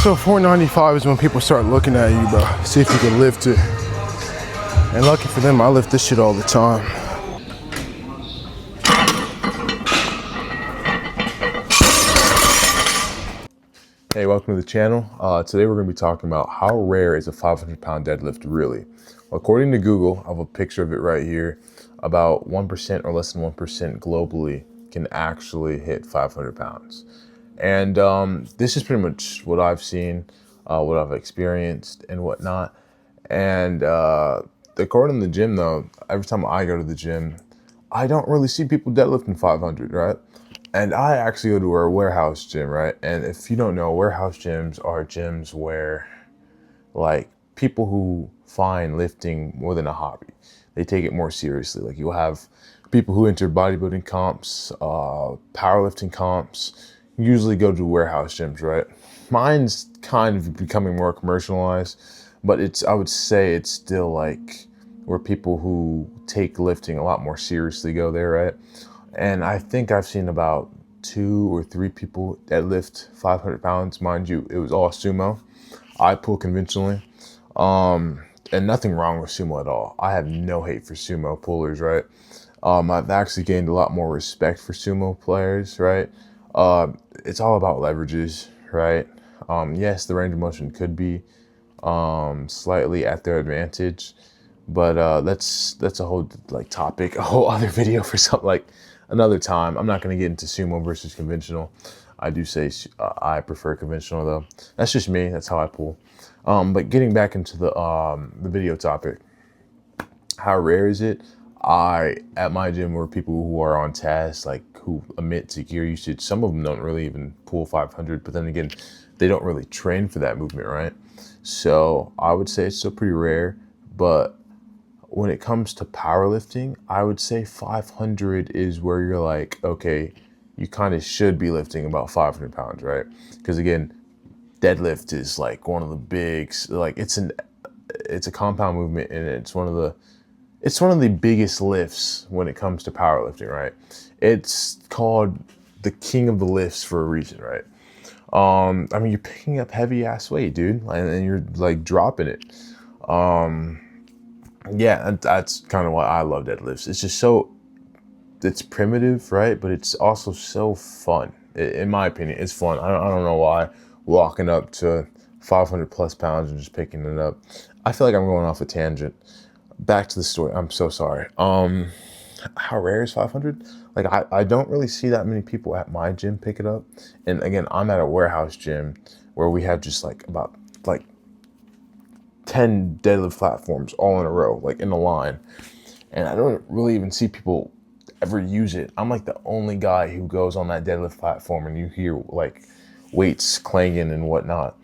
So 495 is when people start looking at you, bro. See if you can lift it. And lucky for them, I lift this shit all the time. Hey, welcome to the channel. Today we're going to be talking about how rare is a 500-pound deadlift really? According to Google, I have a picture of it right here. About 1% or less than 1% globally can actually hit 500 pounds. And this is pretty much what I've seen, what I've experienced and whatnot. And according to the gym though, every time I go to the gym, I don't really see people deadlifting 500, right? And I actually go to a warehouse gym, right? And if you don't know, warehouse gyms are gyms where like people who find lifting more than a hobby, they take it more seriously. Like you'll have people who enter bodybuilding comps, powerlifting comps, usually go to warehouse gyms, right? Mine's kind of becoming more commercialized, but I would say it's still like where people who take lifting a lot more seriously go there, right? And I think I've seen about 2 or 3 people that lift 500 pounds. Mind you, it was all sumo. I pull conventionally. And nothing wrong with sumo at all. I have no hate for sumo pullers, right? I've actually gained a lot more respect for sumo players, right? It's all about leverages, right? Yes, the range of motion could be slightly at their advantage, but that's a whole like topic, a whole other video for something like another time. I'm not going to get into sumo versus conventional. I do say I prefer conventional though. That's just me. That's how I pull. But getting back into the video topic, how rare is it? At my gym were people who are on task, like who admit to gear usage. Some of them don't really even pull 500, but then again, they don't really train for that movement, right? So I would say it's still pretty rare, but when it comes to powerlifting, I would say 500 is where you're like, okay, you kind of should be lifting about 500 pounds, right? Because again, deadlift is like one of the big, like it's a compound movement, and it's one of the biggest lifts when it comes to powerlifting, right? It's called the king of the lifts for a reason, right? I mean, you're picking up heavy ass weight, dude, and you're like dropping it. Yeah, that's kind of why I love deadlifts. It's just it's primitive, right? But it's also so fun. In my opinion, it's fun. I don't know why walking up to 500 plus pounds and just picking it up. I feel like I'm going off a tangent. Back to the story. I'm so sorry. How rare is 500? Like I don't really see that many people at my gym pick it up. And again, I'm at a warehouse gym where we have just like about like 10 deadlift platforms all in a row, like in a line. And I don't really even see people ever use it. I'm like the only guy who goes on that deadlift platform and you hear like weights clanging and whatnot.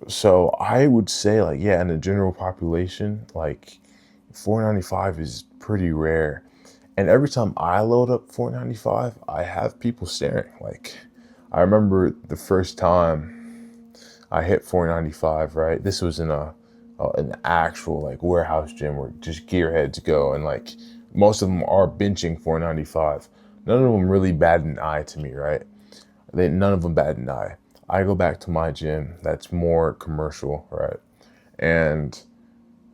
So I would say like, yeah, in the general population, like 495 is pretty rare. And every time I load up 495, I have people staring. Like I remember the first time I hit 495, right? This was in an actual like warehouse gym where just gearheads go, and like most of them are benching 495. None of them really bat an eye to me, right? None of them bat an eye. I go back to my gym that's more commercial, right?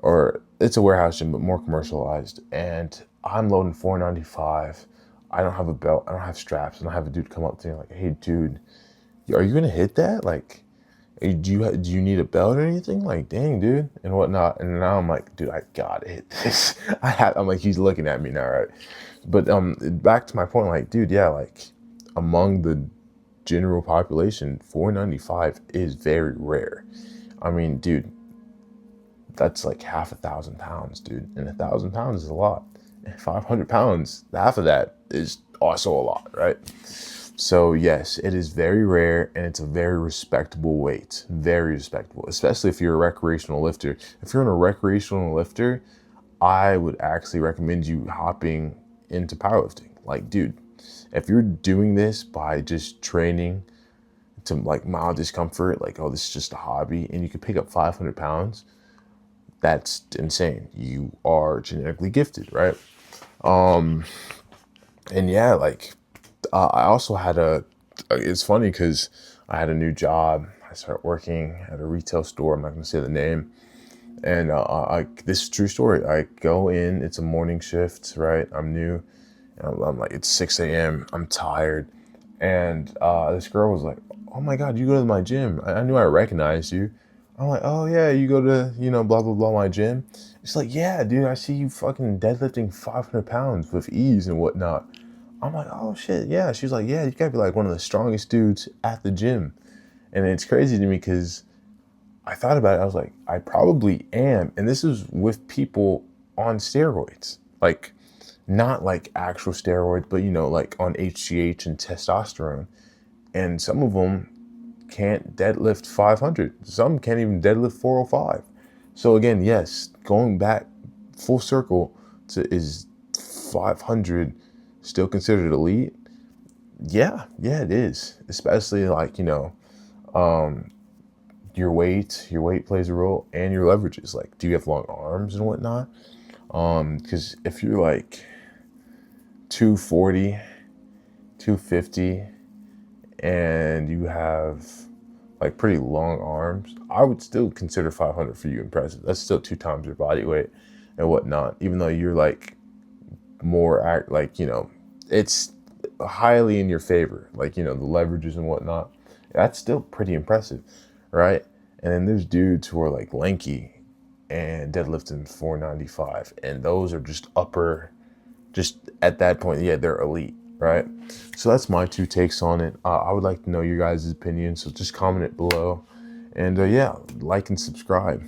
Or it's a warehouse gym, but more commercialized. And I'm loading 495. I don't have a belt. I don't have straps. And I have a dude come up to me like, hey, dude, are you going to hit that? Like, do you need a belt or anything? Like, dang, dude, and whatnot. And now I'm like, dude, I gotta hit this. I'm like, he's looking at me now, right? But back to my point, like, dude, yeah, like among the general population, 495 is very rare. I mean, dude, that's like half 1,000 pounds, dude, and 1,000 pounds is a lot. And 500 pounds, half of that is also a lot, right? So yes, it is very rare, and it's a very respectable weight, very respectable, especially if you're a recreational lifter. If you're a recreational lifter, I would actually recommend you hopping into powerlifting. Like, dude, if you're doing this by just training to like mild discomfort, like, oh, this is just a hobby, and you can pick up 500 pounds, that's insane. You are genetically gifted, right? And yeah, like, I also had it's funny because I had a new job. I started working at a retail store. I'm not going to say the name. And this is a true story. I go in, it's a morning shift, right? I'm new. And I'm like, it's 6 a.m. I'm tired. And this girl was like, oh my God, you go to my gym. I knew I recognized you. I'm like, oh yeah, you go to, blah, blah, blah, my gym. She's like, yeah, dude, I see you fucking deadlifting 500 pounds with ease and whatnot. I'm like, oh shit, yeah. She's like, yeah, you gotta be like one of the strongest dudes at the gym. And it's crazy to me because I thought about it. I was like, I probably am. And this is with people on steroids. Like, not like actual steroids, but like on HGH and testosterone. And some of them can't deadlift 500. Some can't even deadlift 405. So again, yes, going back full circle to, is 500 still considered elite? Yeah, it is. Especially like, your weight plays a role, and your leverages. Like, do you have long arms and whatnot? Because if you're like 240, 250, and you have like pretty long arms, I would still consider 500 for you impressive. That's still 2 times your body weight and whatnot, even though you're like more it's highly in your favor, like, the leverages and whatnot. That's still pretty impressive, right? And then there's dudes who are like lanky and deadlifting 495, and those are just at that point, yeah, they're elite, right? So that's my 2 takes on it. I would like to know your guys' opinion, so just comment it below, and yeah, like and subscribe.